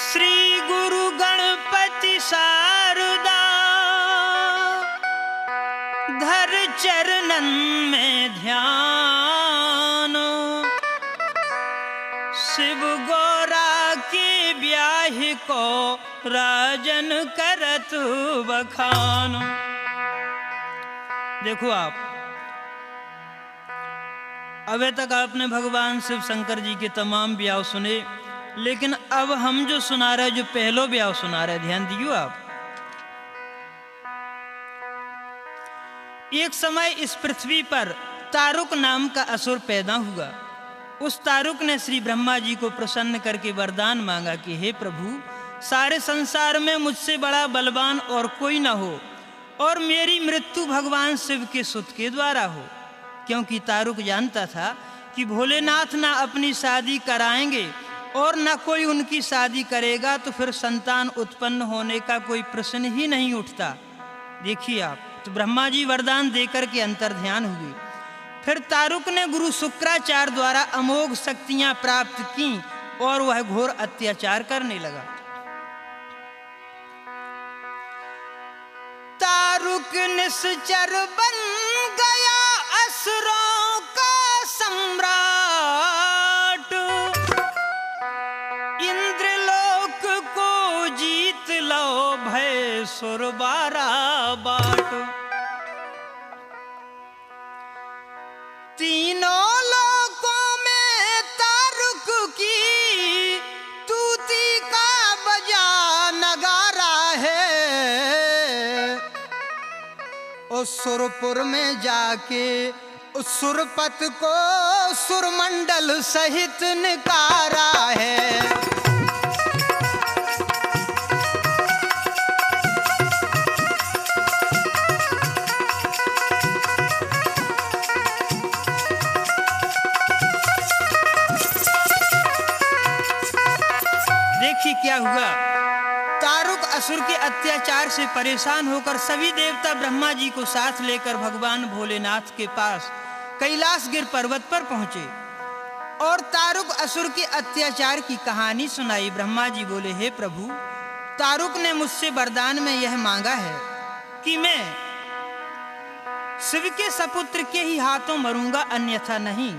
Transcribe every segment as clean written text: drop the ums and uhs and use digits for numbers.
श्री गुरु गणपति शारदा धर चरणन में ध्यान, शिव गौरा के ब्याह को राजन करत बखान। देखो आप, अभी तक आपने भगवान शिव शंकर जी के तमाम ब्याह सुने, लेकिन अब हम जो सुना रहे, जो पहलो ब्याह सुना रहे, ध्यान दियो आप। एक समय इस पृथ्वी पर तारुक नाम का असुर पैदा हुआ। उस तारुक ने श्री ब्रह्मा जी को प्रसन्न करके वरदान मांगा कि हे प्रभु, सारे संसार में मुझसे बड़ा बलवान और कोई न हो, और मेरी मृत्यु भगवान शिव के सुत के द्वारा हो। क्योंकि तारुक जानता था कि भोलेनाथ ना अपनी शादी कराएंगे और न कोई उनकी शादी करेगा, तो फिर संतान उत्पन्न होने का कोई प्रश्न ही नहीं उठता। देखिए आप, तो ब्रह्मा जी वरदान देकर के अंतर ध्यान हुए। फिर तारुक ने गुरु शुक्राचार्य द्वारा अमोघ शक्तियां प्राप्त की और वह घोर अत्याचार करने लगा। तारुक निश्चर बन गया असुरों का सम्राट, इंद्रलोक को जीत लो भय सुर बारा बाट। तीनों लोकों में तारुक की तूती का बजा नगारा है। उस सुरपुर में जाके उस सुरपत को सुरमंडल सहित निकारा है। देखिए क्या हुआ। तारुक असुर के अत्याचार से परेशान होकर सभी देवता ब्रह्मा जी को साथ लेकर भगवान भोलेनाथ के पास कैलाशगिर पर्वत पर पहुंचे और तारुक असुर के अत्याचार की कहानी सुनाई। ब्रह्मा जी बोले, हे प्रभु, तारुक ने मुझसे वरदान में यह मांगा है कि मैं शिव के सपुत्र के ही हाथों मरूंगा, अन्यथा नहीं।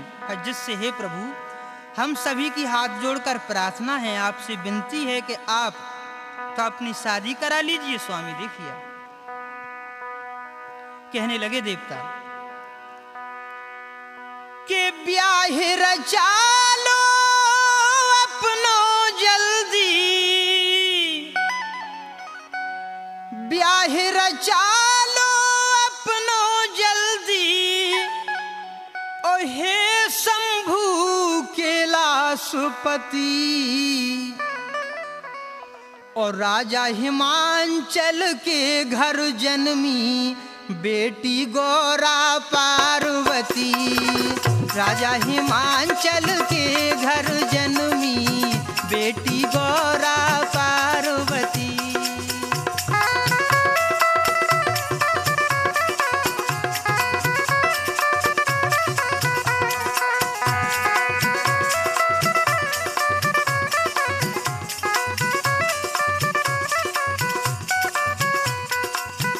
जिससे हे प्रभु, हम सभी की हाथ जोड़कर प्रार्थना है, आपसे विनती है कि आप तो अपनी शादी करा लीजिए स्वामी। देखिए कहने लगे देवता के ब्याह रचा लो अपनो जल्दी, ब्याह रचा लो अपनो जल्दी, ओ हे शंभू कैलाशपति, और राजा हिमांचल के घर जन्मी बेटी गौरा पार्वती। राजा हिमांचल के घर जन्मी बेटी गौरा पार्वती।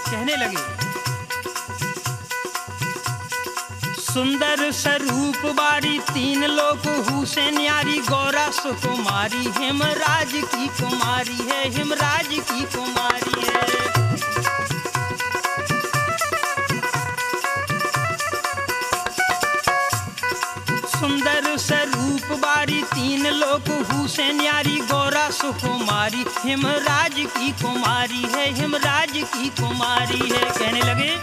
कहने लगे, सुंदर स्वरूप बारी तीन लोक हुसैन न्यारी, गौरा सुकुमारी हिमराज की कुमारी है, हिमराज की कुमारी है। सुंदर स्वरूप बारी तीन लोक हुसैन न्यारी, गौरा सुकुमारी हिमराज की कुमारी है, हिमराज की कुमारी है। कहने लगे,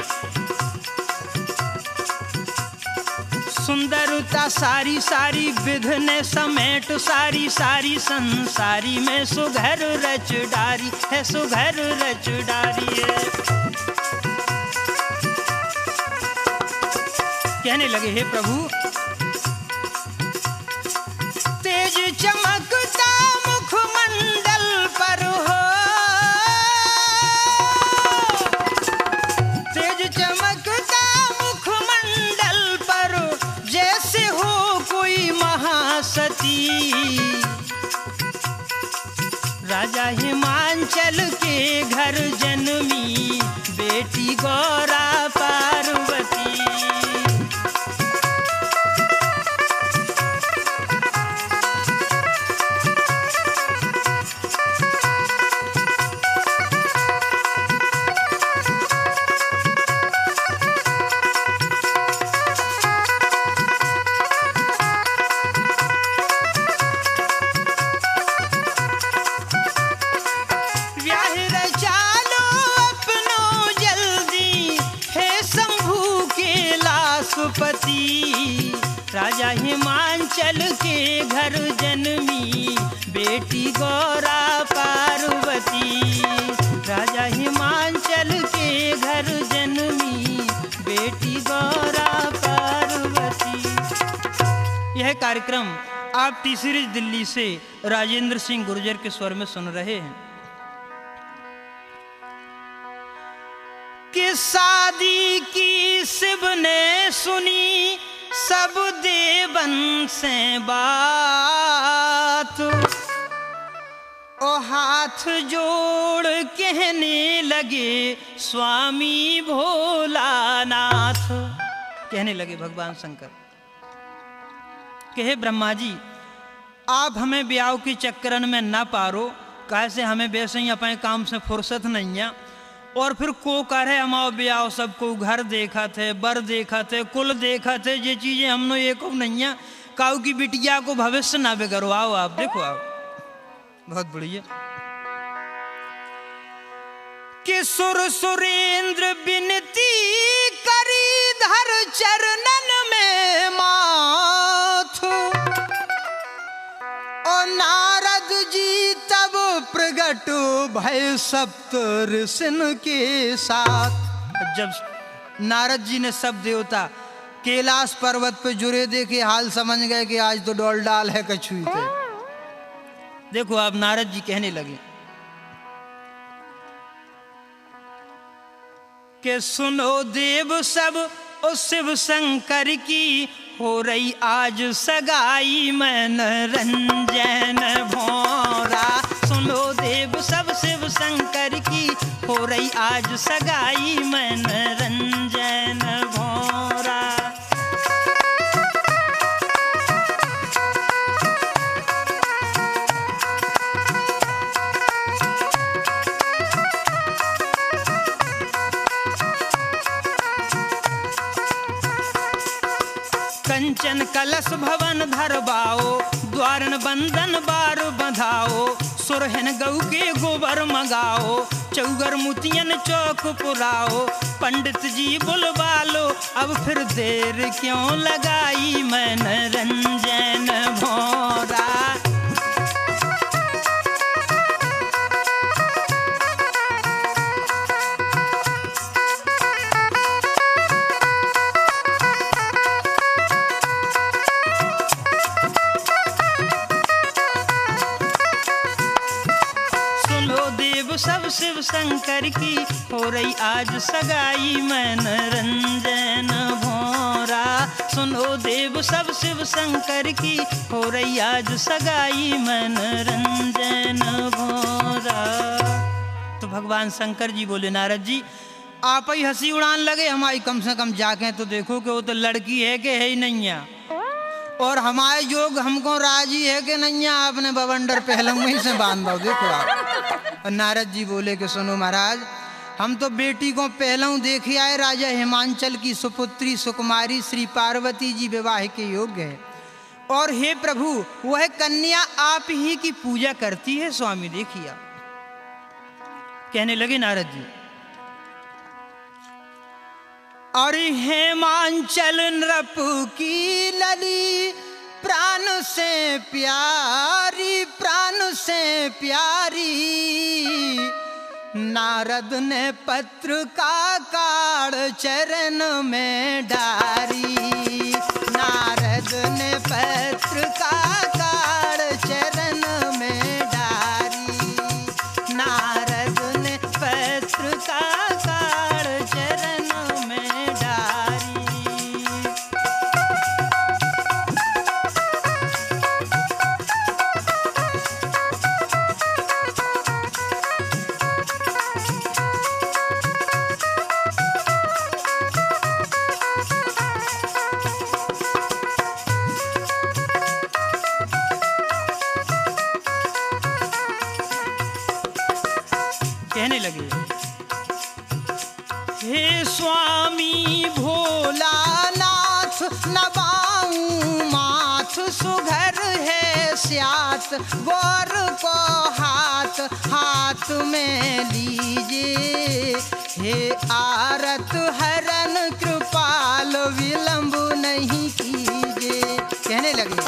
सुंदरता सारी सारी विधने समेट सारी सारी, संसारी में सुघर रच डारी है, सुघर रच डारी है। कहने लगे, हे प्रभु, तेज चमकता मुखमंडल पर हो, तेज चमकता मुखमंडल पर जैसे हो कोई महासती। राजा हिमांचल के घर जन्मी बेटी गौरा पार्वती। राजा हिमांचल के घर जन्मी बेटी गौरा पार्वती। राजा हिमांचल के घर जन्मी बेटी गौरा पार्वती। यह कार्यक्रम आप टी सीरीज दिल्ली से राजेंद्र सिंह गुर्जर के स्वर में सुन रहे हैं। कि शादी की शिव ने सुनी सब देवन से बात, ओ हाथ जोड़ कहने लगे स्वामी भोलानाथ। कहने लगे भगवान शंकर कहे ब्रह्मा जी आप हमें ब्याह की चक्करन में न पारो, कैसे हमें वैसे ही अपने काम से फुर्सत नहीं है। और फिर को करे हमाओ ब्याह सबको घर देखा थे, बर देखा थे, कुल देखा थे, ये चीजें हमने एक नहीं है। काऊ की बिटिया को भविष्य ना बिगड़वाओ। आप देखो आप बहुत बढ़िया। कि सुर सुरेंद्र बिनती करी धर चरणन में माथ, और नारद जी तब प्रगट भय सप्त ऋषिन के साथ। जब नारद जी ने सब देवता कैलाश पर्वत पे जुड़े देखे हाल समझ गए कि आज तो डोल डाल है कछुई थे। देखो आप नारद जी कहने लगे कि सुनो देव सब ओ शिव शंकर की हो रही आज सगाई मन रंजन भोरा। सुनो देव सब शिव शंकर की हो रही आज सगाई मन रंजन भोरा। कंचन कलश भवन धरबाओ, द्वारन बंधन बार बंधाओ, सुरहन गऊ के गोबर मंगाओ, चौगर मुतियन चौक पुराओ, पंडित जी बुलवालो अब फिर देर क्यों लगाई मन रंजन भोरा। सब शिव शंकर की हो रही आज सगाई मन रंजन भोरा। सुनो देव सब शिव शंकर की हो रही आज सगाई मन रंजन भोरा। तो भगवान शंकर जी बोले नारद जी आप ही हंसी उड़ान लगे, हमारी कम से कम जाके तो देखो कि वो तो लड़की है कि है ही नहीं है, और हमारे योग हमको राजी है कि नहीं है, आपने बवंडर पहलंगी से बांध दो। देखो आप। और नारद जी बोले कि सुनो महाराज हम तो बेटी को पहलू देखे आए, राजा हिमांचल की सुपुत्री सुकुमारी श्री पार्वती जी विवाह के योग्य है, और हे प्रभु वह कन्या आप ही की पूजा करती है स्वामी। देखिए कहने लगे नारद जी और हिमांचल नृप की लली प्राण से प्यारी, प्राण से प्यारी। नारद ने पत्र का काढ़ चरण में डारी, नारद ने पत्र का काढ़ चरण में डारी, नारद ने पत्र का काढ़ चरण में डारी। आत गौर को हाथ हाथ में लीजिए। हे आरत हरन कृपाल विलंब नहीं कीजिए। कहने लगे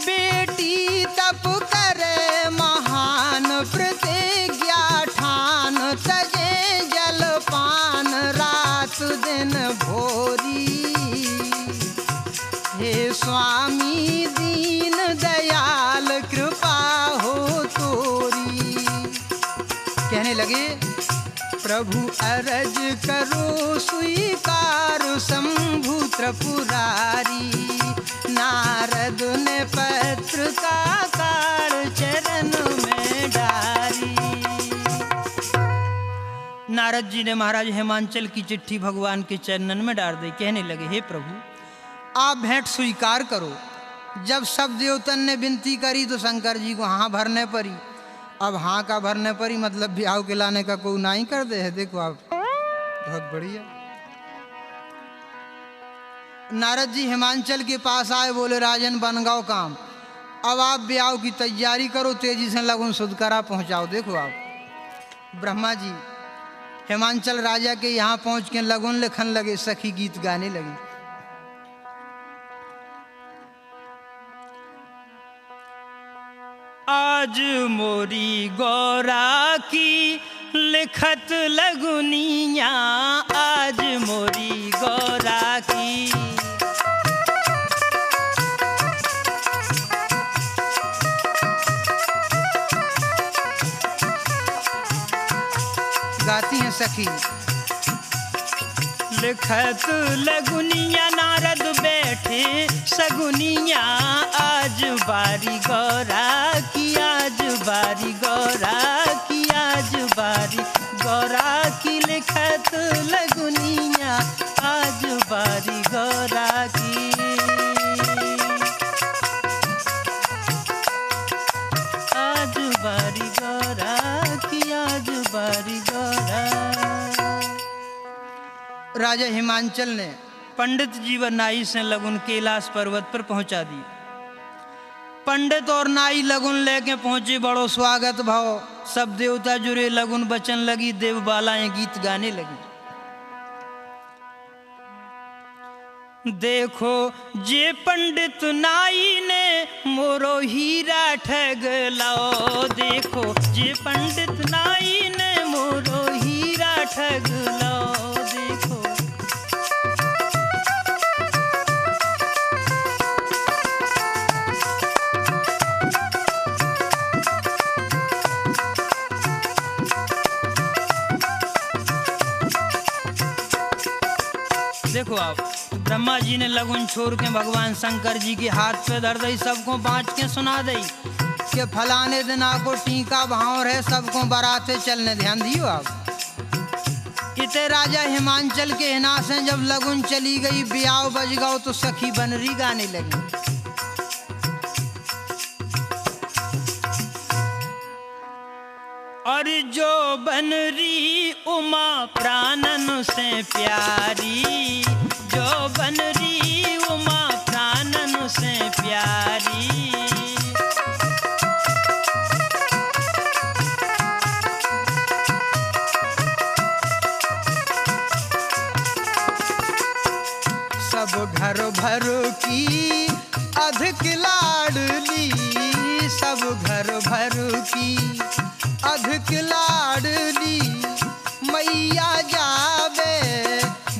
बेटी तप करे महान प्रतिज्ञा ठान तजे जलपान रात दिन भोरी। हे स्वामी दीन दयाल कृपा हो तोरी। कहने लगे प्रभु अरज करो स्वीकार शंभु त्रिपुरारी। नारद ने पत्र का कार चरण में डारी। नारद जी ने महाराज हेमांचल की चिट्ठी भगवान के चरणन में डाल दी। कहने लगे हे प्रभु आप भेंट स्वीकार करो। जब सब देवतन ने विनती करी तो शंकर जी को हाँ भरने पड़ी। अब हाँ का भरने पड़ी मतलब ब्याह के लाने का कोई ना ही कर दे है। देखो आप बहुत बढ़िया। नारद जी हिमांचल के पास आए, बोले राजन बन गाओ काम, अब आप ब्याह की तैयारी करो, तेजी से लगन शुद्ध करा पहुंचाओ। देखो आप ब्रह्मा जी हिमांचल राजा के यहाँ पहुंच के लगन लिखन लगे, सखी गीत गाने लगे। आज मोरी गौरा की लिखत लगुनिया, आज मोरी गौरा की। गाती हैं सखी लिखत लगुनिया, नारद बैठे सगुनिया, आज बारी गौरा की, आज बारी गौरा की, आज बारी गौरा की लिखत लगुनिया, आज बारी गौरा की। आज बारी गौरा की, आज बारी गौरा। राजा हिमांचल ने पंडित जी व नाई से लगुन कैलाश पर्वत पर पहुंचा दी। पंडित और नाई लगुन लेके पहुंचे, बड़ो स्वागत भाव, सब देवता जुड़े, लगुन बचन लगी, देवबालाएं गीत गाने लगी। देखो जे पंडित नाई ने मोरो हीरा ठग लाओ, देखो जे पंडित नाई ने मोरो हीरा ठग लाओ। देखो देखो आप ब्रह्मा जी ने लगुन छोड़ के भगवान शंकर जी के हाथ पे धर दई, सबको बांट के सुना दई कि फलाने दिन आपको टीका भाव रहे, सबको बराते चलने। ध्यान दियो आप। इते राजा हिमांचल के हिना से जब लगुन चली गई, ब्याह बज गाओ तो सखी बनरी गाने लगी। और जो बनरी उमा प्राणन से प्यारी, जो बनरी उमा प्राणन से प्यारी। सब घर भर की अधिक लाडली, सब घर भर की अधिक लाडली, मैया जावे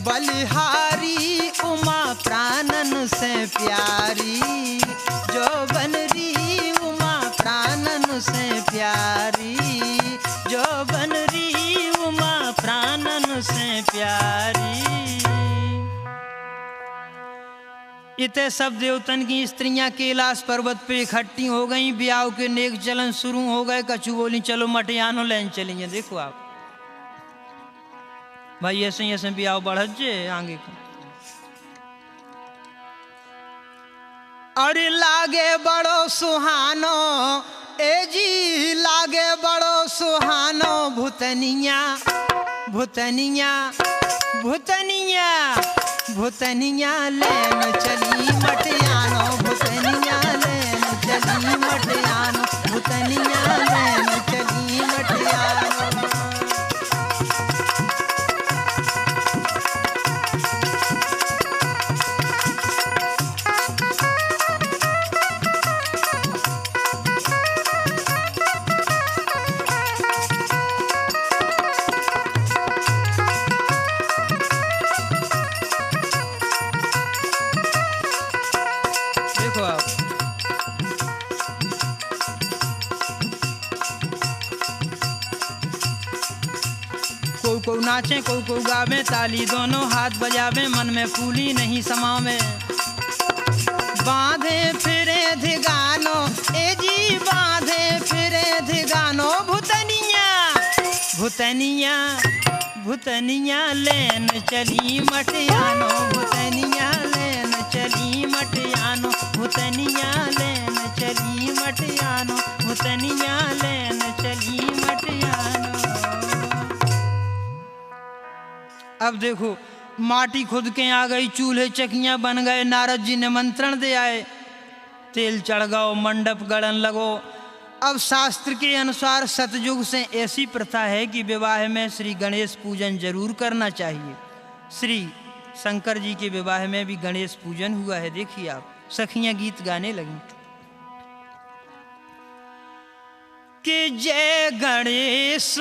बलिहारी उमा प्राणन से प्यारी। जो बनरी उमा प्राणन से प्यारी, जो बनरी उमा प्राणन से प्यारी। इतने सब देवतन की स्त्रियां कैलाश पर्वत पे इकट्ठी हो गई, ब्याह के नेक चलन शुरू हो गए। कछु बोली चलो मटियानो लेन चलेंगे। देखो आप भाई ऐसे ही ऐसे ब्याह बढ़त जे आगे को। अरे लागे बड़ो सुहानो ए जी, लागे बड़ो सुहानो भूतनिया, भूतनिया, भूतनिया, भूतनिया लेन चली मटियानो, भूतनिया लेन भूतनिया लेन चली मटियानो। देखो आप, को नाचे को गावे, ताली दोनों हाथ बजावे, मन में फूली नहीं समावे। बांधे फिरे धिगानो ए जी बांधे फिरे धिगानो, भूतनिया भूतनिया भूतनिया लेन चली मटियानो, भूतनिया लेन चली मटियानो, भूतनिया लेन चली मटियानो, भूतनिया लेन चली मटियानो। अब देखो माटी खुद के आ गई, चूल्हे चकियां बन गए, नारद जी निमंत्रण दे आए, तेल चढ़ गओ, मंडप गड़न लगो। अब शास्त्र के अनुसार सतयुग से ऐसी प्रथा है कि विवाह में श्री गणेश पूजन जरूर करना चाहिए। श्री शंकर जी के विवाह में भी गणेश पूजन हुआ है। देखिए आप, सखियां गीत गाने लगी कि जय गणेश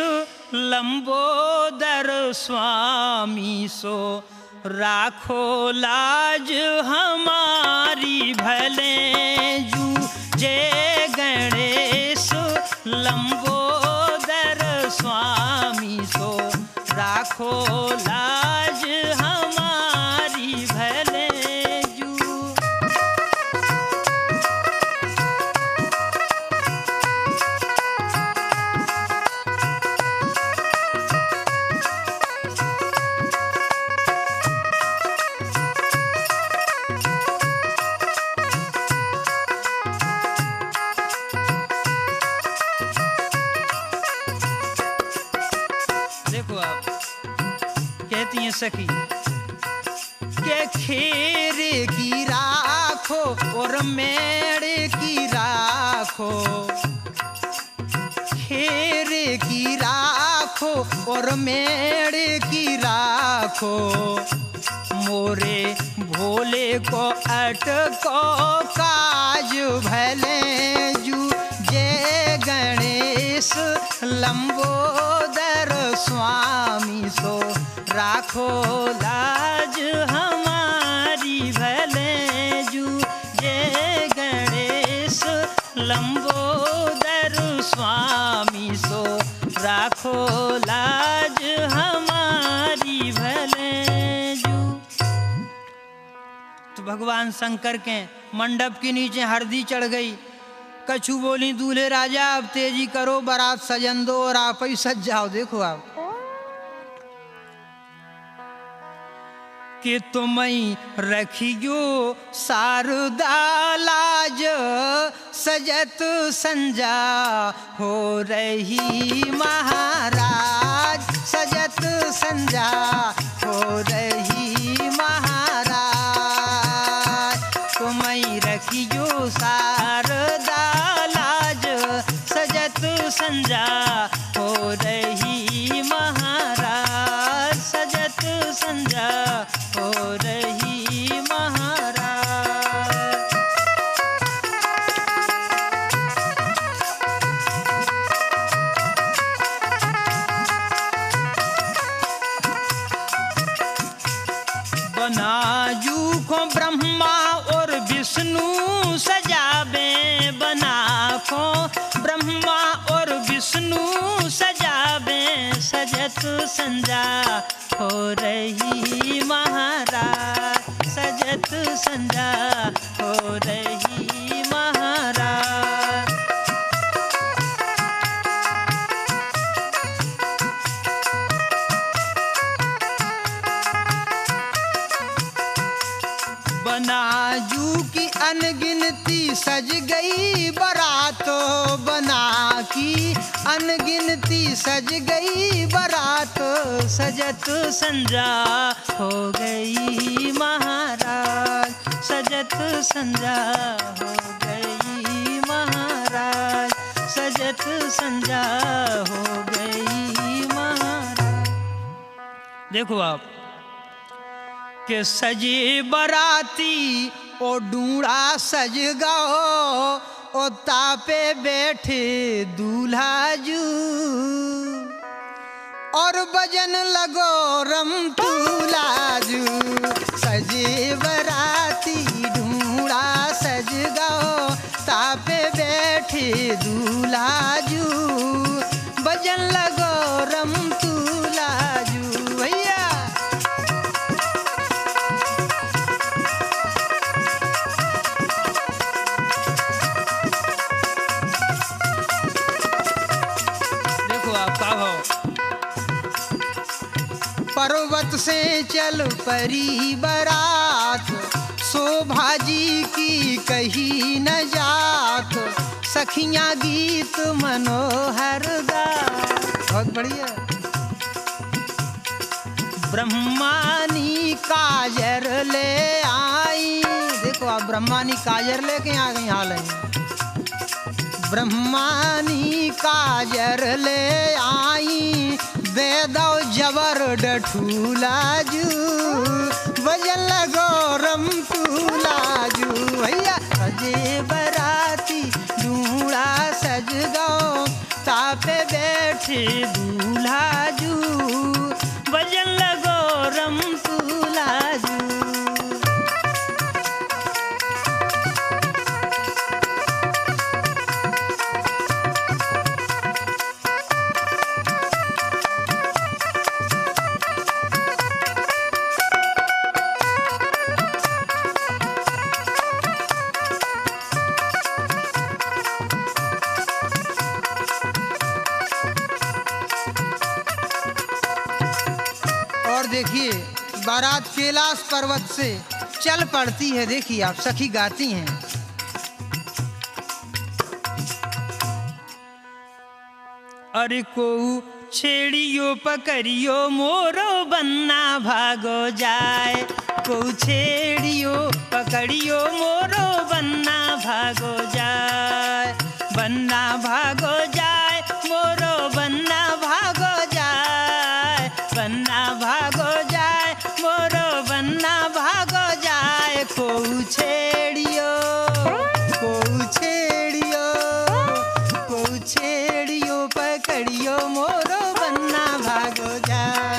लंबोदर स्वामी सो राखो लाज हमारी भले जू। जय गणेश लंबोदर स्वामी सो राखो लाज हमारी भले जू। देखो आप, कहती हैं सखी के खेरे की राखो और मेड़े की राखो, खेरे की राखो और मेड़े की राखो, मोरे भोले को अटको काज भले जू। जय गणेश लंबोदर स्वामी सो राखो लाज हमारी भले जू। जय गणेश लंबोदर स्वामी सो राखो लाज हमारी भले जू। तो भगवान शंकर के मंडप के नीचे हरदी चढ़ गई। कछु बोली दूल्हे राजा अब तेजी करो, बारात सजन दो और आप ही सज जाओ। देखो आप कि तुम्हें रखियो शारदा लाज, सजत संजा हो रही महाराज, सजत संजा हो रही महाराज। तुम्हें रखियो शारदा लाज, सजत संजा हो रही महाराज, सजत संजा हो रही महाराज। बनाजू को ब्रह्मा और विष्णु सजावे, बना को ब्रह्मा और विष्णु सजावे, सजत संजा हो रही महाराज, सजत संजा हो रही महाराज। बनाजू की अनगिनती सज गई बरातो, बना की अनगिनती सज गई बरात, सजत संजा हो गई महाराज, सजत संजा हो गई महाराज, बजत संजा हो गई मारा। देखो आप के सजे बराती ओ डूड़ा सज गओ, ओ तापे बैठे दूल्हा जू, और बजन लगो रम तूलाजू। सजे बराती ढूंढा सज गओ, तापे बैठे दूल्हाजू, बजन लगो रम तूलाजू। भैया देखो आपका भाव, पर्वत से चल परी बरात, शोभा जी की कही न जात, सखियां गीत मनोहर गात। बहुत बढ़िया। ब्रह्मानी काजर ले आई, देखो आप ब्रह्मानी काजर लेके आ गई हाल है। ब्रह्मानी काजर ले आई, दे दो जबर डठूलाजू, बजन लगो रम तूलाजू। भैया सजे बराती ढूंढा सज गओ, तापे बैठे दूल्हाजू, बजन लगो रम तूलाजू। देखिए बारात कैलाश पर्वत से चल पड़ती है। देखिए आप सखी गाती हैं, अरे को छेड़ियो पकड़ियो मोरो बन्ना भागो जाए, को छेड़ियो पकड़ियो मोरो बन्ना भागो जाए, बन्ना भागो जाए मोरो बन्ना भागो जाए, बन्ना भागो जाए मोरो बन्ना भागो जाए। को छेड़ियो को छेड़ियो को छेड़ियो पकड़ियो मोरो बन्ना भागो जाए।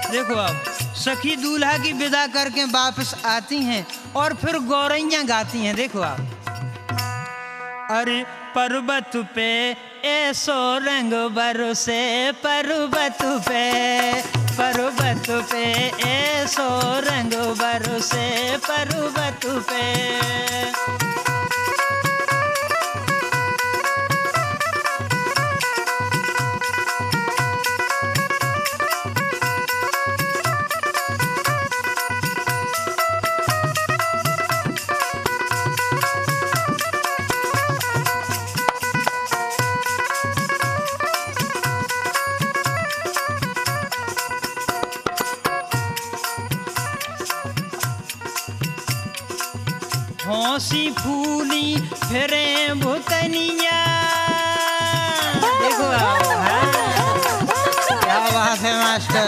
देखो आप सखी दूल्हा की विदा करके वापस आती हैं और फिर गौरैया गाती हैं। देखो आप, अरे पर्वत पे ऐसो रंग बरसे, पर्वत पे पर्वत पे ऐसो रंग बरसे, पर्वत पे। हौसी फूली फिरे भूतनिया। देखो आप, क्या बात है मास्टर।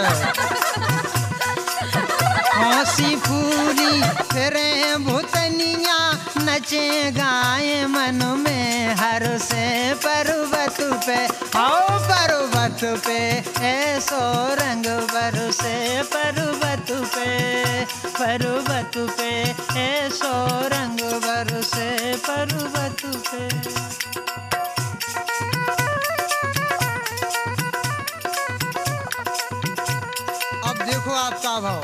हौसी फूली फिरे भूतनिया, नचे गाए मन में हर से, पर्वत पे आओ पर्वत पे ऐसो रंग बरसे, पर्वत पे पर्वत पे ऐसो रंग बरसे, पर्वत पे। अब देखो आपका भाव,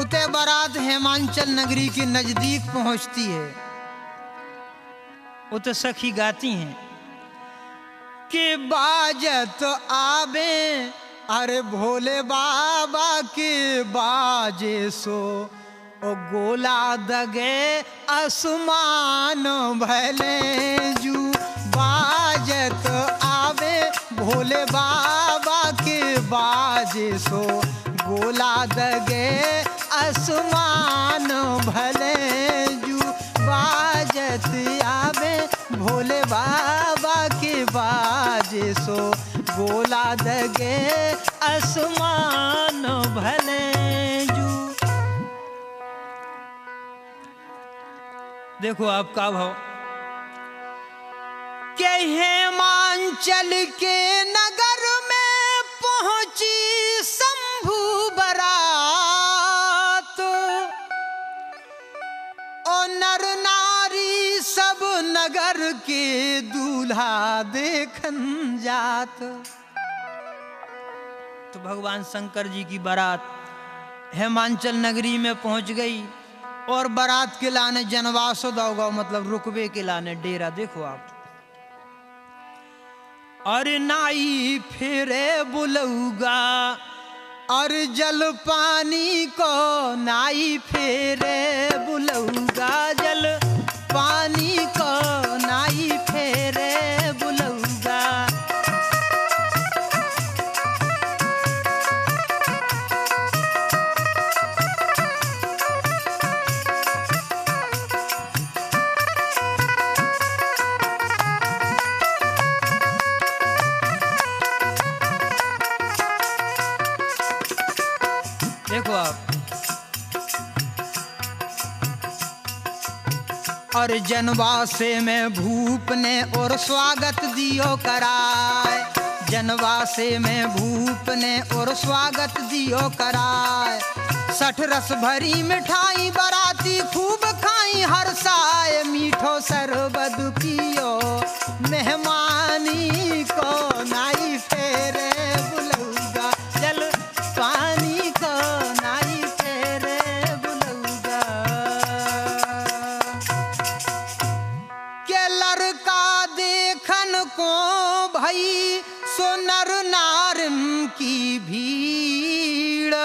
उते बारात हेमांचल नगरी के नजदीक पहुंचती है। वो तो सखी गाती हैं कि बाजत आवे अरे भोले बाबा के बाजे सो ओ गोला दगे आसमान भले जू। बाजत आवे भोले बाबा के बाजे सो गोला दगे आसमान भले जू। बाजत आवे भोले बाबा के बाजे सो गोला दगे आसमान भले जू। देखो आपका भाव के हेमांचल के नगर में पहुंची शंभू बरात और नर नारी सब नगर के दूल्हा देखन जात। तो भगवान शंकर जी की बारात हेमांचल नगरी में पहुंच गई और बारात के लाने जनवासो दौगाओ मतलब रुकबे के लाने डेरा। देखो आप अरे नाई फेरे बुलौगा और जल पानी को नाई फेरे बुलौगा। जल पानी को नाई फेरे बुलौगा। देखो आप और जनवासे में भूप ने और स्वागत दियो कराए। जनवासे में भूप ने और स्वागत दियो कराए। 60 रस भरी मिठाई बराती खूब खाई हर साए। मीठो सरबत पियो मेहमानी को नाई फेरे बुलौगा। जल पानी को नाई फेरे बुलौगा। के लड़का देखन को भई सो नर नारन की भीड़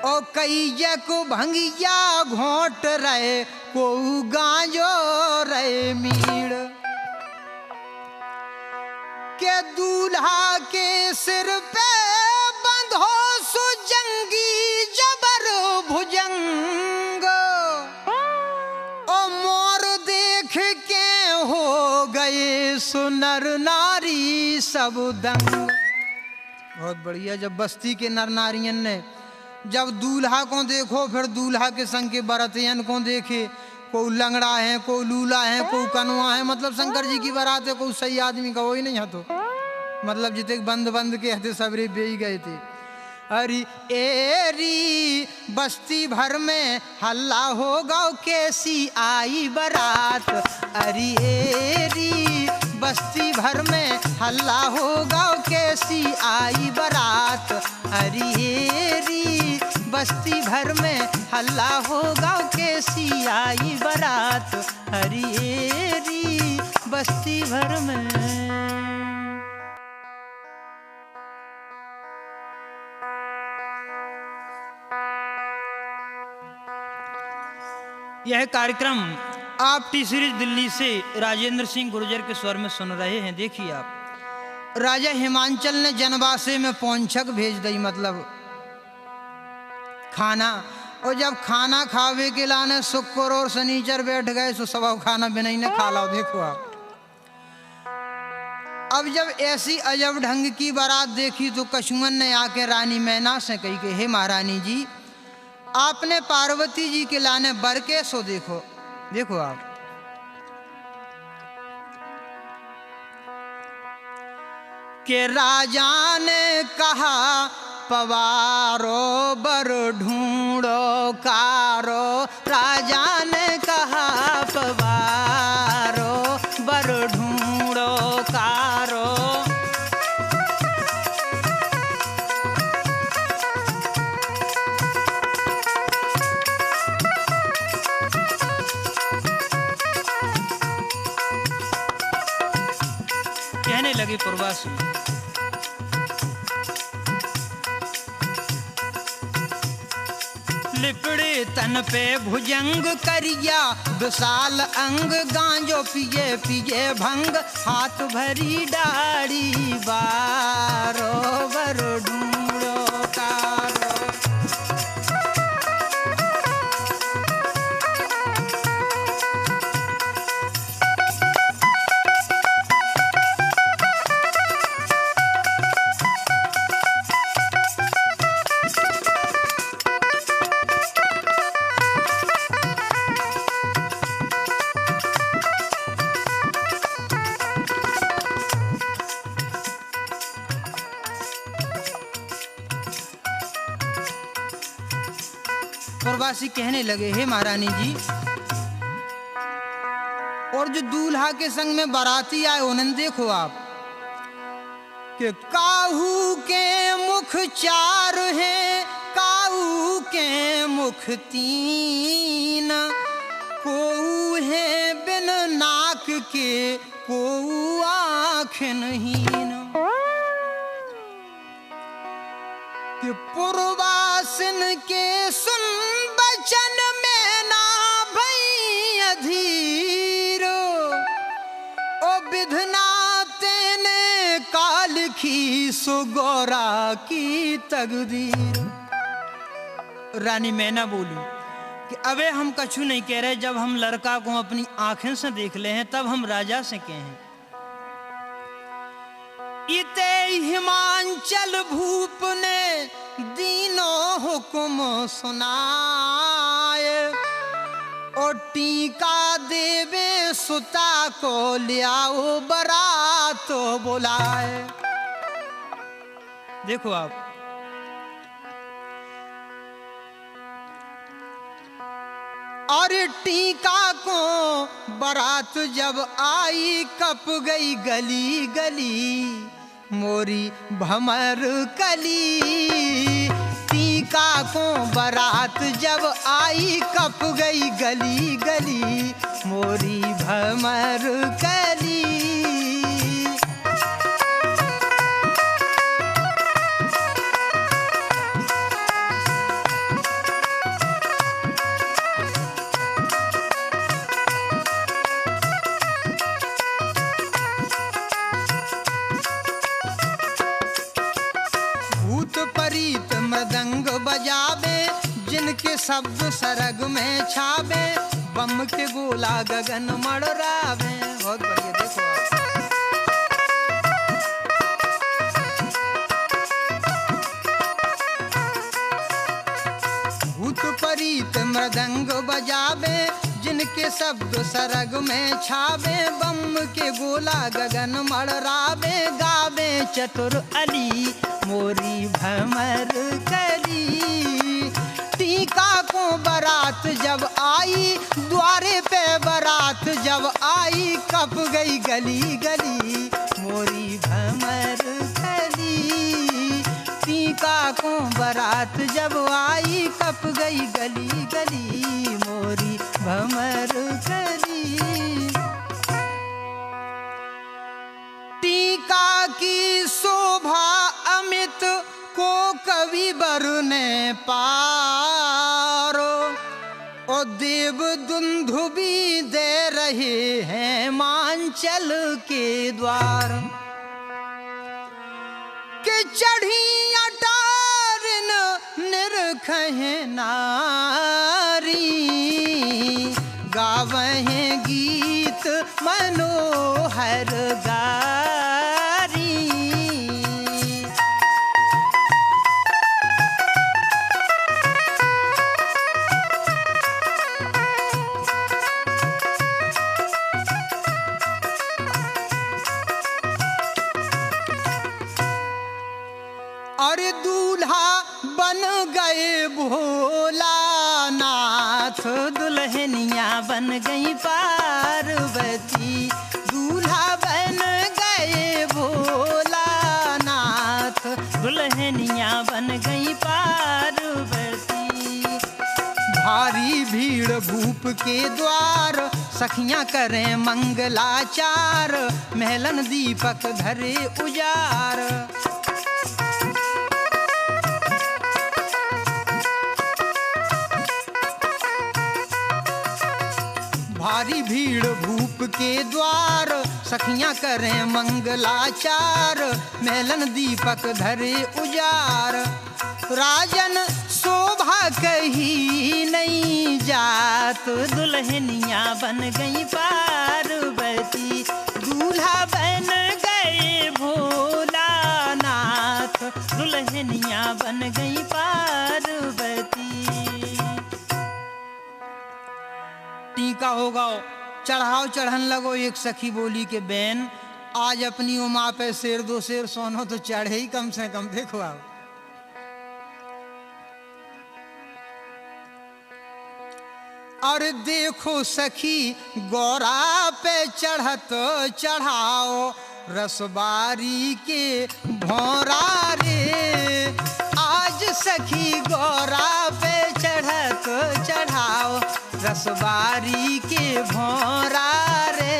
ओ कई को भंगिया घोट रहे को गांजो रहे मीड़। के दूल्हा के सिर पे बंधो सुजंगी जबर भुजंग ओ मोर देख के हो गए सुनर नारी सब दंग। बहुत बढ़िया। जब बस्ती के नर नारियन ने जब दूल्हा को देखो फिर दूल्हा के संग के बरतियन को देखे, कोई लंगड़ा है कोई लूला है कोई कनुआ है, मतलब शंकर जी की बारात है, कोई सही आदमी का वही नहीं है। तो मतलब जितने बंद बंद के हथे सबरे बेच गए थे। अरे एरी बस्ती भर में हल्ला होगा कैसी आई बारात। अरे एरी बस्ती भर में हल्ला होगा कैसी आई बारात। अरे एरी बस्ती भर में हल्ला होगा कैसी आई बारात। अरे एरी बस्ती भर में। यह कार्यक्रम आप टी सीरीज दिल्ली से राजेंद्र सिंह गुर्जर के स्वर में सुन रहे हैं। देखिए आप राजा हिमांचल ने जनवासे में पौंछक भेज दी मतलब खाना। और जब खाना खावे के लाने शुक्र और शनिचर बैठ गए तो सब खाना बिना ही ने खा लो। देखो आप अब जब ऐसी अजब ढंग की बारात देखी तो कछुअन ने आके रानी मैना से कही कि हे महारानी जी आपने पार्वती जी के लाने बर के सो देखो। देखो आप के राजा ने कहा पवारो बर ढूंढो कारो। राजा ने कहा पवारो बर ढूंढो कारो। लगे प्रवासी। लिपड़े तन पे भुजंग करिया विशाल अंग, गांजो पिए पिए भंग, हाथ भरी डाड़ी बारो बर ढूंढो तारो। प्रवासी कहने लगे, हे महारानी जी, और जो दूल्हा के संग में बाराती आए उन्हें देखो आप कि काहू के मुख चार हैं, काहू के मुख तीन, कोऊ है बिन नाक के, कोऊ आँख नहीं। कि पुरवासिन के सुन बचन में ना भई अधीर, ओ विधना तेने काल की सुगोरा की तकदीर। रानी मैना बोली कि अबे हम कछु नहीं कह रहे, जब हम लड़का को अपनी आंखें से देख ले हैं तब हम राजा से कहें। इते हिमांचल भूप ने दीनों हुक्म सुनाए, और टीका देवे सुता को लियाओ बरात बुलाए। देखो आप, और टीका को बारात जब आई, कप गई गली गली मोरी भमर कली। टीका को बारात जब आई, कप गई गली गली मोरी भमर कली। परीत मृदंग बजावे, जिनके शब्द सरग में छावे, बम के गोला गगन मड़रावे। बहुत बढ़िया, देखो भूत परीत मृदंग बजावे, जिनके शब्द सरग में छावे, बम के गोला गगन मड़रावे, गावे चतुर अली मोरी भमर कली। टीका को बारात जब आई, द्वारे पे बारात जब आई, कप गई गली गली मोरी भमर कली। टीका को बारात जब आई, कप गई गली गली मोरी भमर कली। टीका की शोभा अमित को कवि बर ने पारो, और देव दुंदुभी दे रहे हैं मांचल के द्वार। के चढ़ी अटारिन निरखहे नारी, गावहे गीत मनोहर गारी। और दूल्हा बन गए भोला नाथ, दुल्हनिया बन गई पार्वती। दूल्हा बन गए भोला नाथ, दुल्हनिया बन गई पार्वती। भारी भीड़ भूप के द्वार, सखियां करें मंगलाचार, महलन दीपक धरे उजार। भारी भीड़ भूप के द्वार, सखियां करें मंगलाचार, महलन दीपक धरे उजार। राजन शोभा कही नहीं जात, दुल्हनिया बन गई पार्वती, दूल्हा बन गए भोलानाथ, दुल्हनिया बन गई पार्वती। टीका होगा चढ़ाओ चढ़न लगो। एक सखी बोली के बहन आज अपनी उमा पे शेर दो शेर सोनो तो चढ़े ही कम से कम। देखो आओ और देखो सखी गौरा पे चढ़त चढ़ाओ, रसबारी के भौरा रे। आज सखी गौरा पे चढ़त चढ़ाओ, रसबारी के भौरा रे।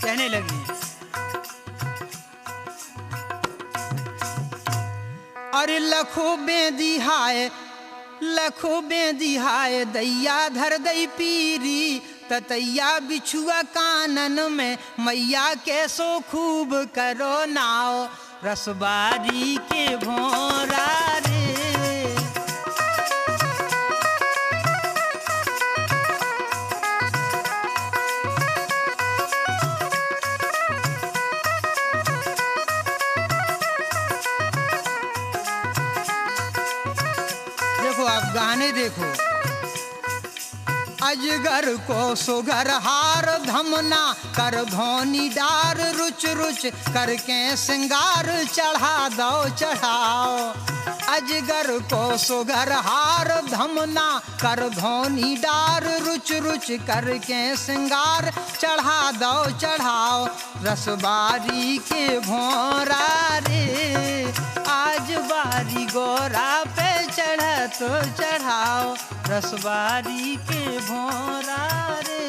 कहने लगी अरे लखो बेदी हाय, लखो बेदी हाय, दैया धर दई पीरी, ततैया बिछुआ कानन में, मैया कैसो खूब करो नाव, रसबारी के भौरा रे। देखो आप गाने देखो। अजगर को सुगर हार धमना, कर धोनी डार रुच रुच, करके सिंगार चढ़ा दो चढ़ाओ। अजगर को सुगर हार धमना, कर धोनी डार रुच रुच, करके सिंगार चढ़ा दो चढ़ाओ, रसबारी के भौरा रे। आज बारी गौरा पे चढ़ा तो चढ़ाओ, रसबारी के भौरा रे।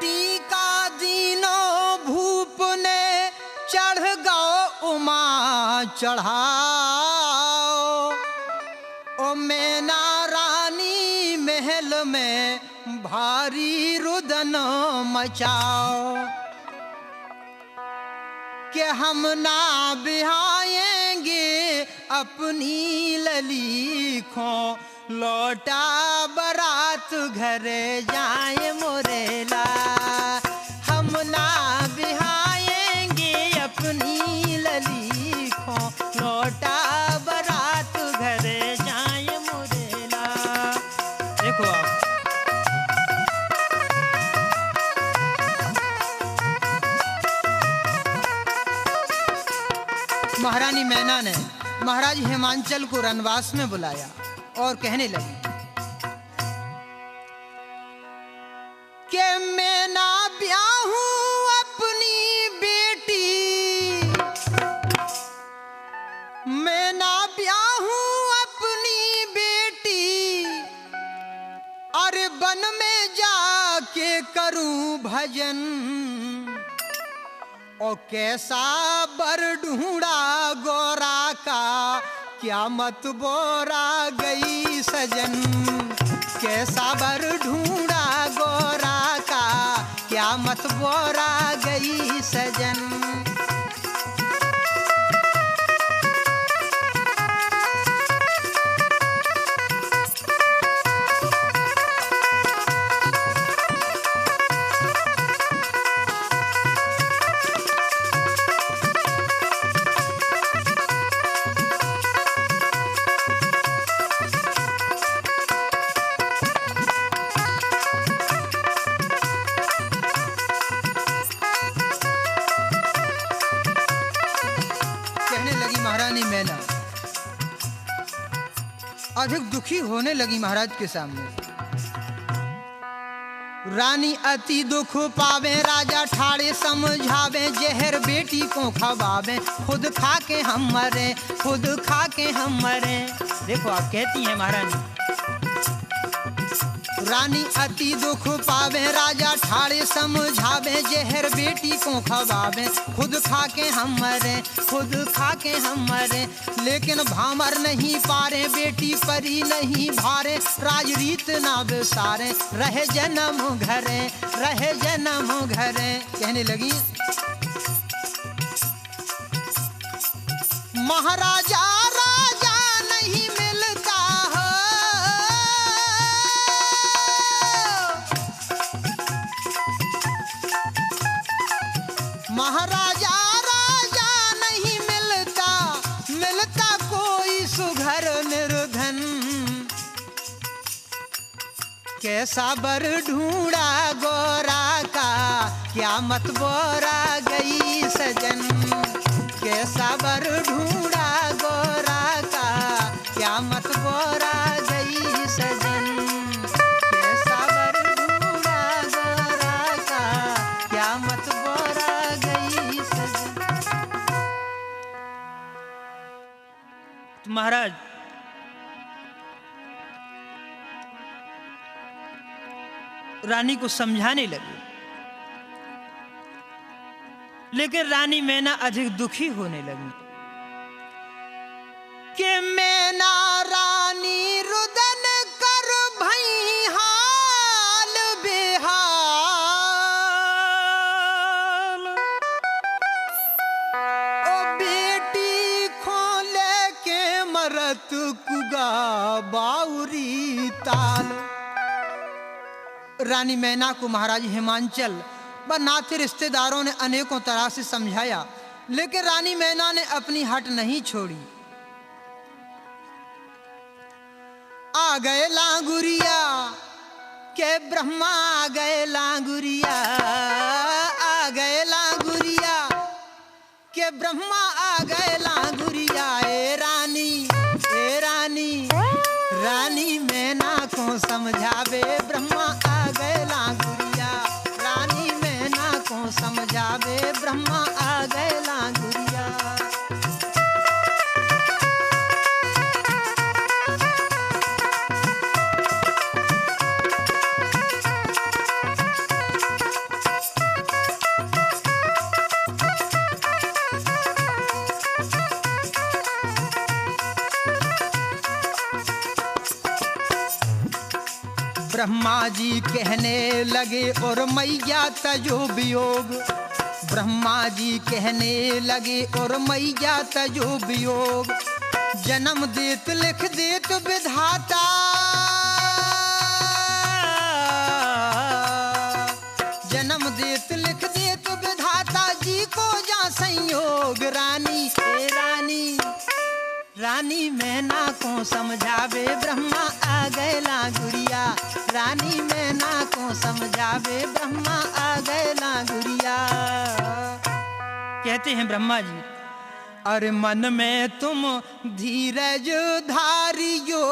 टीका दीनो भूप ने चढ़ गो उमा चढ़ाओ, ओ मैना रानी महल में भारी रुदन मचाओ, कि हम ना बिहाएंगे अपनी लली को, लौटा बारात घरे जाए मोरेला। हम ना बिहाएंगे अपनी लली को, लौटा बारात घरे जाए मोरेला। देखो आप महारानी मैना ने महाराज हिमांचल को रनवास में बुलाया और कहने लगी कि मैं ना ब्याहूं अपनी बेटी, मैं ना ब्याहूं अपनी बेटी, अरे वन में जाके करूं भजन, और कैसा बर ढूंढा गोरा का, क्या मत बोरा गई सजन। कैसा बर ढूंढा गोरा का, क्या मत बोरा गई सजन। महारानी मैना अधिक दुखी होने लगी महाराज के सामने। रानी अति दुख पावे, राजा ठाड़े समझावे, जहर बेटी को खवावे, खुद खा के हम मरे, खुद खा के हम मरे। देखो आप कहती हैं महारानी, रानी अति दुख पावे, राजा ठाड़े समझावे, जहर बेटी को खवावे, खुद खा के हम मरे, खुद खा के हम मरे। लेकिन भामर नहीं पारे, बेटी परी नहीं भारे, राजरीत ना विसारे, रहे जन्म घरे, रहे जन्म घरे। कहने लगी महाराजा राजा नहीं मिलता है, महाराजा राजा नहीं मिलता, मिलता कोई सुघर निर्धन। कैसा बर ढूंढा गोरा का, क्या मत बोरा गई सजन। कैसा बर ढूंढा गोरा का, क्या मत बोरा गई सजन। कैसा बर ढूंढा गोरा का, क्या मत बोरा गई सजन। तो महाराज रानी को समझाने लगे, लेकिन रानी मैना अधिक दुखी होने लगी कि मैना रानी रुदन कर भई हाल बेहाल। ओ बेटी खोले के मरत कुगा बाउरी ताल। रानी मैना को महाराज हिमांचल व नाते रिश्तेदारों ने अनेकों तरह से समझाया, लेकिन रानी मैना ने अपनी हट नहीं छोड़ी। आ गए लांगुरिया के ब्रह्मा, आ गए लांगुरिया, आ गए लांगुरिया के ब्रह्मा, आ गए लांगुरिया। ए रानी, ए रानी, रानी मैना को समझावे ब्रह्मा, आ गए लांगुरिया। रानी मैना को समझावे ब्रह्मा, आ गए लांगुरिया। ब्रह्मा जी कहने लगे और मैया तजो वियोग। ब्रह्मा जी कहने लगे और मैया तजो वियोग। जन्म देत लिख देत विधाता, जन्म देत लिख देत विधाता जी को जा संयोग। रानी, ए रानी, रानी मैना को समझावे ब्रह्मा, आ गए लांगुरिया। रानी मैना को समझावे ब्रह्मा, आ गए लांगुरिया। कहते हैं ब्रह्मा जी, अरे मन में तुम धीरज धारियो,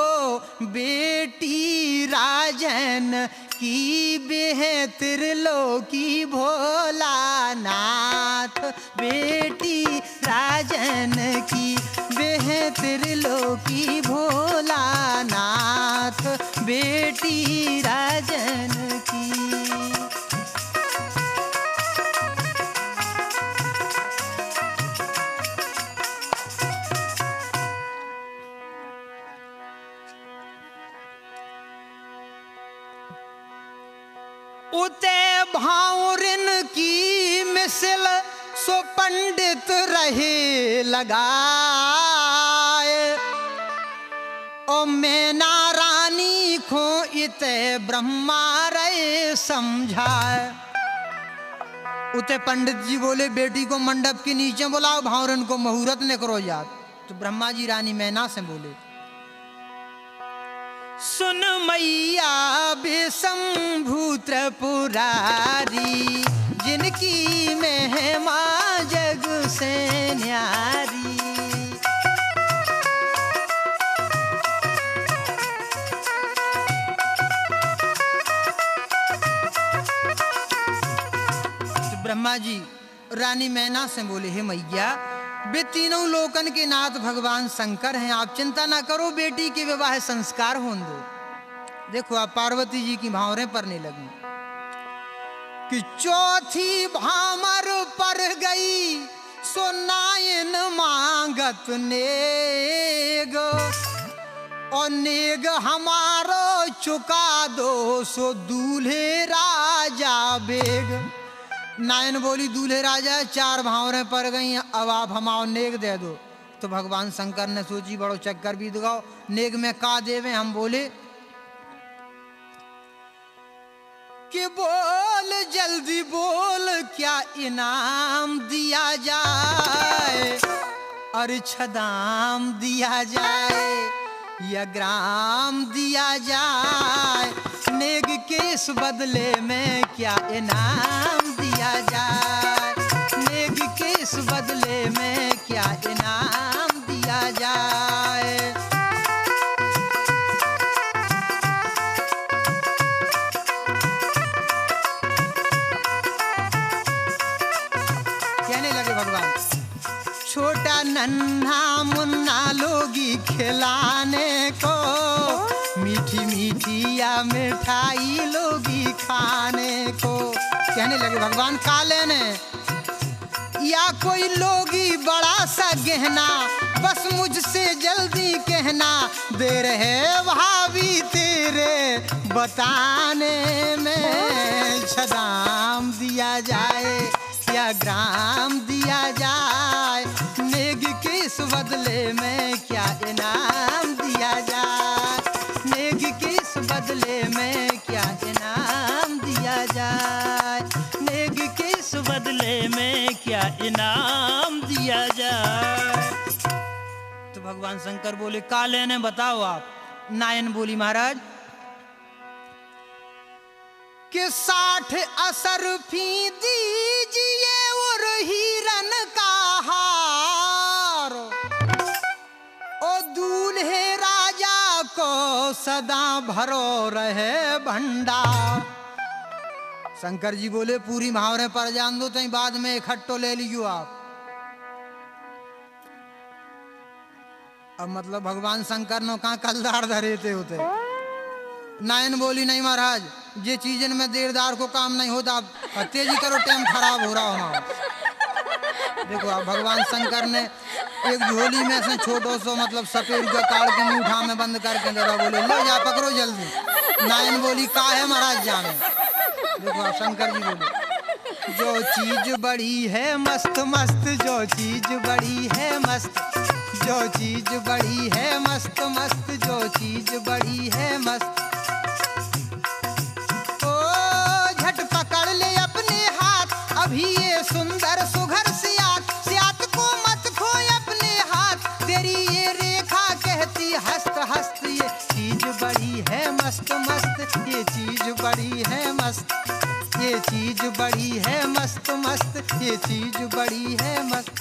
बेटी राजन की बेहतर लोकी भोलानाथ। बेटी राजन की बेहतर लोकी भोलानाथ, बेटी राजन की। उते भावरिन की मिसल सो पंडित रहे लगाए। ओ मैना रानी को इते ब्रह्मा रे समझाए। उते पंडित जी बोले, बेटी को मंडप के नीचे बुलाओ, भावरन को मुहूर्त न करो याद। तो ब्रह्मा जी रानी मैना से बोले, सुन मैया बेशंभु त्रिपुरारी, जिनकी महिमा जग से न्यारी। ब्रह्मा जी रानी मैना से बोले, हे मैया, वे तीनों लोकन के नाथ भगवान शंकर हैं, आप चिंता ना करो, बेटी के विवाह संस्कार होने दो। देखो आप पार्वती जी की भावरें पड़ने लगी कि चौथी भामर पर गई सो नायन मांगत नेग, और नेग हमारो चुका दो सो दूल्हे राजा बेग। नायन बोली, दूल्हे राजा 4 भावरें पड़ गई, अब आप हमारो नेग दे दो। तो भगवान शंकर ने सोची बड़ो चक्कर भी दिखाओ, नेग में का देवे। हम बोले कि बोल जल्दी बोल, क्या इनाम दिया जाए, अरे छदाम दिया जाए या ग्राम दिया जाए, नेग के इस बदले में क्या इनाम दिया जाए, नेग के इस बदले में क्या इनाम दिया जाए। कहने लगे भगवान, छोटा नन्हा मुन्ना लोगी खिलाने को, मीठी मीठी या मिठाई लोगी खाने को। कहने लगे भगवान, काले ने या कोई लोगी बड़ा सा गहना, बस मुझसे जल्दी कहना, दे रहे भाभी तेरे बताने में, छदाम दिया जाए या ग्राम दिया जाए, नेग के इस बदले में क्या इनाम दिया जाए, नेग के इस बदले में क्या इनाम दिया जाए, नेग के इस बदले में क्या इनाम दिया जाए। तो भगवान शंकर बोले, काले ने बताओ आप। नायन बोली, महाराज कि 60 असरफी दीजिए और हिरन का हार, ओ दूल्हे राजा को सदा भरो रहे भंडार। शंकर जी बोले, पूरी मुहावरे पर जान दो, तो बाद में इकट्ठो ले लियो आप। अब मतलब भगवान शंकर ने कहाँ कलदार धरे थे होते। नायन बोली, नहीं महाराज, ये चीजन में देरदार को काम नहीं होता, आप तेजी करो, टाइम खराब हो रहा हमारा। देखो आप भगवान शंकर ने एक झोली में से छोटो सो मतलब सफेद का काट के मुठा में बंद करके दे रहा, बोले लो जा पकड़ो जल्दी। नायन बोली, का है महाराज जाने। देखो आप शंकर जी बोले, जो चीज बड़ी है मस्त मस्त, जो चीज बड़ी है मस्त, जो चीज बड़ी है मस्त मस्त, जो चीज बड़ी है मस्त, पकड़ ले अपने हाथ, अभी ये सुंदर सुघर सियात, सियात को मत खो अपने हाथ, तेरी ये रेखा कहती हस्त हस्त, ये चीज बड़ी है मस्त मस्त, ये चीज बड़ी है मस्त, ये चीज बड़ी है मस्त मस्त, ये चीज बड़ी है मस्त।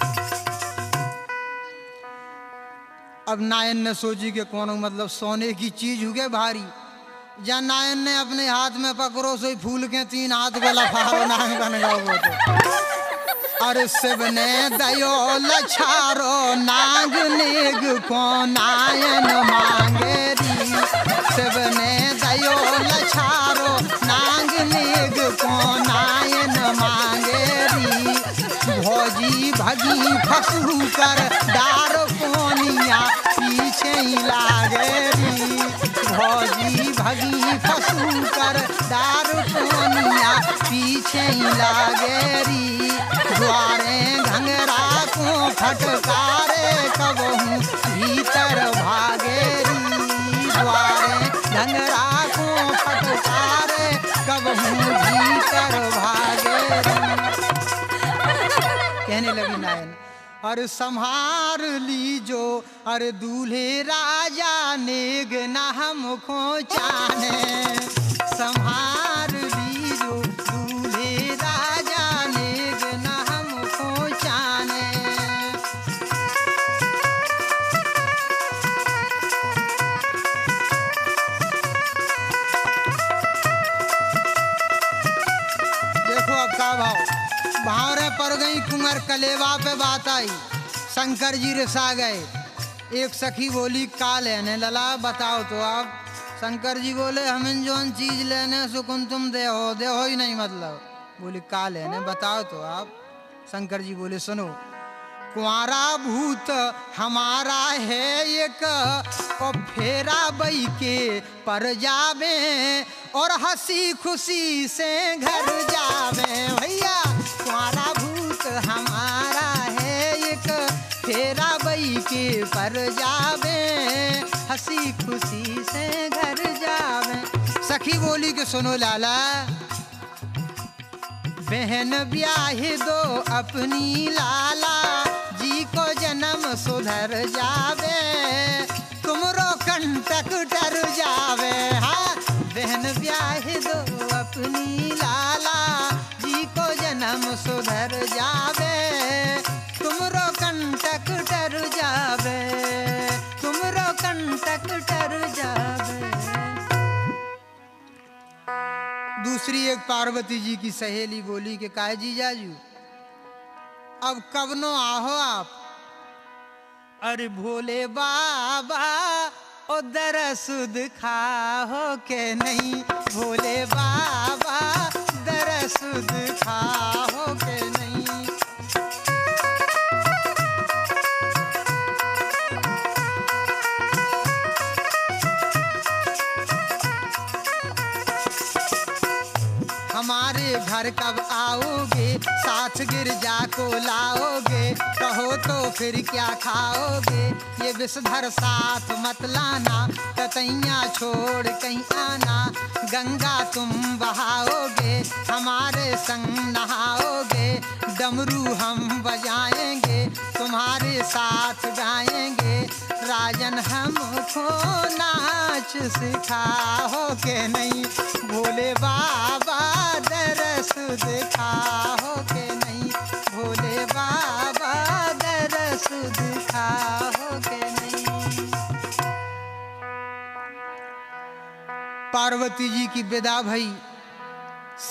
अब नायन ने सोची कि कौन मतलब सोने की चीज हो गए भारी। जहाँ नायन ने अपने हाथ में पकड़ो सोई फूल के 3 हाथ को लफारो नांग बन गया वो तो। अरे शिव ने दयो लछारो नाग नेग को नायन मांगे री, शिव ने दयो लछारो नाग नेग को नायन मांगे री, भौजी भगी फसू कर डार कोनिया पीछे ही लागे री, भौजी भगी फसू कर डार कोनिया पीछे ही लागे री, द्वारे घंगरा को फटकारे कबहू भीतर भागे री, द्वारे घंगरा को फटकारे कबहू भीतर भागे री। कहने लगी नायन, अरे संहार लीजो, अरे दूल्हे राजा नेग ना हमको चाहे, संहार लीजो दूल्हे राजा नेग ना हमको चाहे। देखो अब का भाव, गई कुंवर कलेवा पे बात आई। शंकर जी रिसा गए। एक सखी बोली का लेने लला बताओ तो आप। शंकर जी बोले हमें जो चीज लेने सुकुन तुम दे हो ही नहीं मतलब। बोली का लेने बताओ तो आप। शंकर जी बोले सुनो, कुंवारा भूत हमारा है एक और फेरा बई के पर जावे और हंसी खुशी से घर जावे। भैया कुंवारा भूत हमारा है एक फेरा बई के पर जावे हंसी खुशी से घर जावे। सखी बोली कि सुनो लाला, बहन ब्याह दो अपनी लाला जी को जन्म सुधर जावे तुमरो कंटक डर जावे। हाँ बहन ब्याह दो अपनी लाला जी को जन्म सुधर जावे तुमरो कंटक डर जावे तुमरो कंटक डर जावे। दूसरी एक पार्वती जी की सहेली बोली कि काहे जीजाजू अब कब नो आहो आप। अरे भोले बाबा ओ दरस दिखाओ के नहीं, भोले बाबा दरस दिखाओ के नहीं। हमारे घर कब आओगे साथ गिरजा को लाओगे कहो तो फिर क्या खाओगे ये विषधर साथ मत लाना ततैया छोड़ कहीं आना गंगा तुम बहाओगे हमारे संग नहाओगे डमरू हम बजाएंगे तुम्हारे साथ गाएंगे राजन हमको नाच सिखाओ के नहीं, भोले बाबा दरस दिखाओ के नहीं, भोले बाबा दरस दिखाओ के नहीं। पार्वती जी की विदा भई,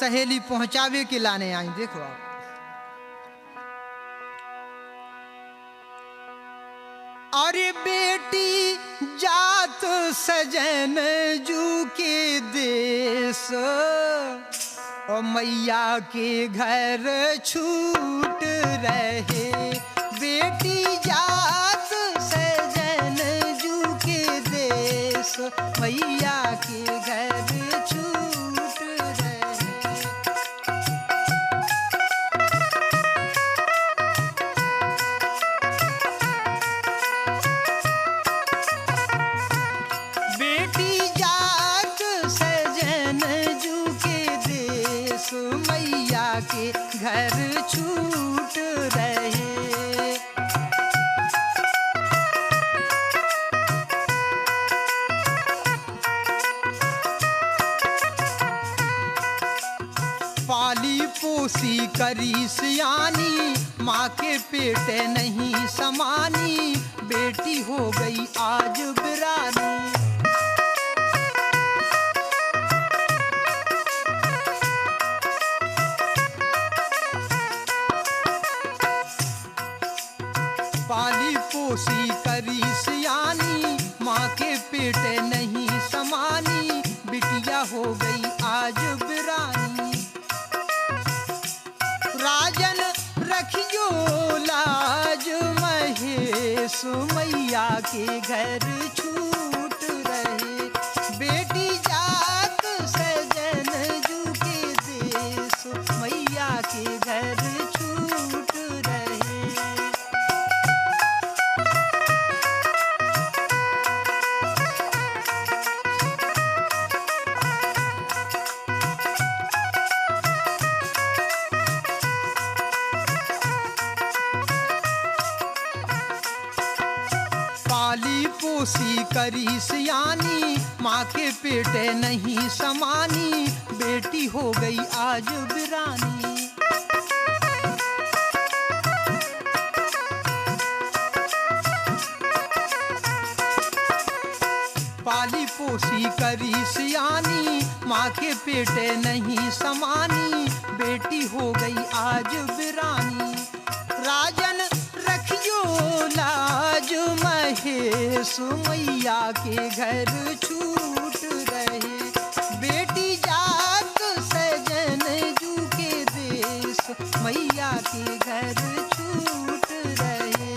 सहेली पहुंचावे के लाने आई। देखो आप अरे बेटी जात सजन जू के देश और मैया के घर छूट रहे। बेटी जात सजन जू के देश मैया के घर छूट रहे। बेटी जात सजन जू के देश मैया के घर छूट रहे। पाली पोसी करी सियानी माँ के पेट नहीं समानी बेटी हो गई आज बिरानी। पाली पोसी करी सियानी माँ के पेट नहीं समानी बिटिया हो गई आज बिरानी। राजन रखियो लाज महेश मैया के घर छूट रहे। बेटी जात सजन जू के देश मैया के घर छूट रहे। पाली पोसी करी सियानी माँ के पेट नहीं समानी बेटी हो गई आज बिरानी। पाली पोसी करी सियानी माँ के पेट नहीं समानी बेटी हो गई आज बिरानी। राजन रखियो लाज महेश मैया के घर छूट रहे। बेटी जात सजन जू के देश मैया के घर छूट रहे।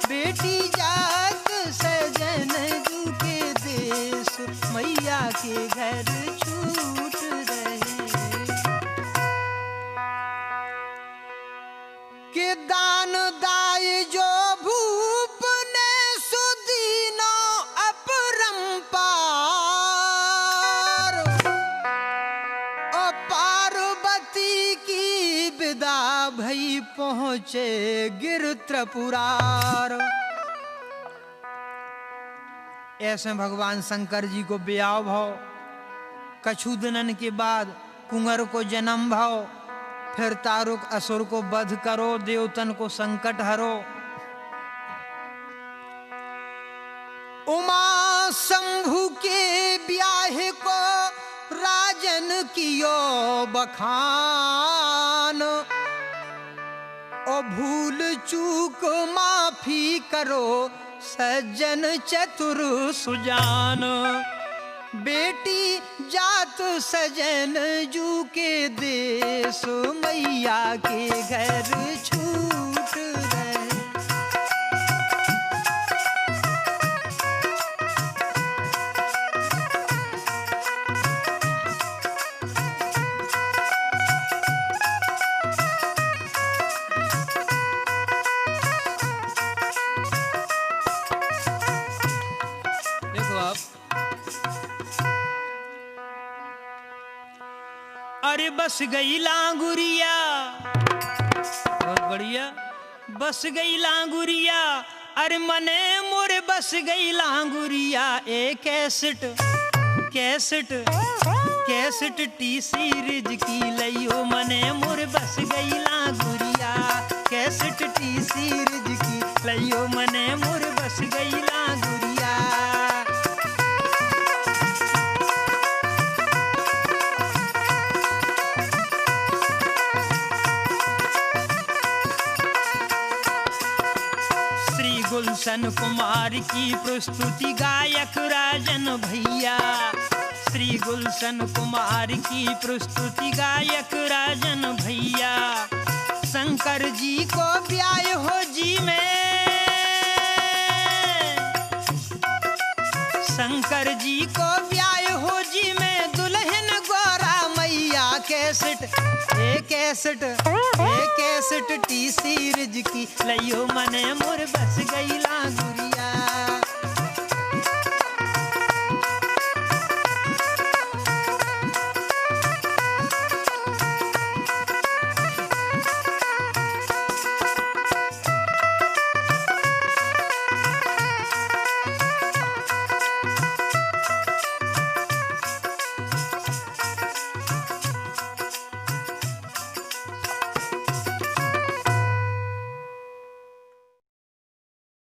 बेटी जात सजन जू के देश मैया के घर छूट रहे। के दान दाय जो भूप ने सुदीनो अपरंपार। और पार्वती की विदा भई पहुँचे गिर त्रिपुरार। ऐसे भगवान शंकर जी को ब्याह भाव, कछु दिनन के बाद कुंवर को जन्म भाव, फिर तारुक असुर को वध करो, देवतन को संकट हरो। उमा शंभु के ब्याह को राजन कियो बखान। ओ भूल चूक माफी करो सज्जन चतुर सुजान। बेटी जात सजन जू के देश मैया के घर छूट रहे। देखो आप, अरे बस गई लांगुरिया, बहुत बढ़िया, बस गई लांगुरिया। अरे मने मोरे बस गई लांगुरिया। ए cassette cassette cassette T series की लइयो मने मोरे बस गई लांगुरिया। कैसेट टी सीरीज की लइयो मने मोरे बस गई लांगुरिया। गुलशन कुमार की प्रस्तुति गायक राजन भैया। श्री गुलशन कुमार की प्रस्तुति गायक राजन भैया। शंकर जी को ब्याह हो जी में, शंकर जी को ब्याह हो जी में दुल्हन गोरा मैया। कैसेट ए कैसेट टी सीरीज की लइयो मने मोर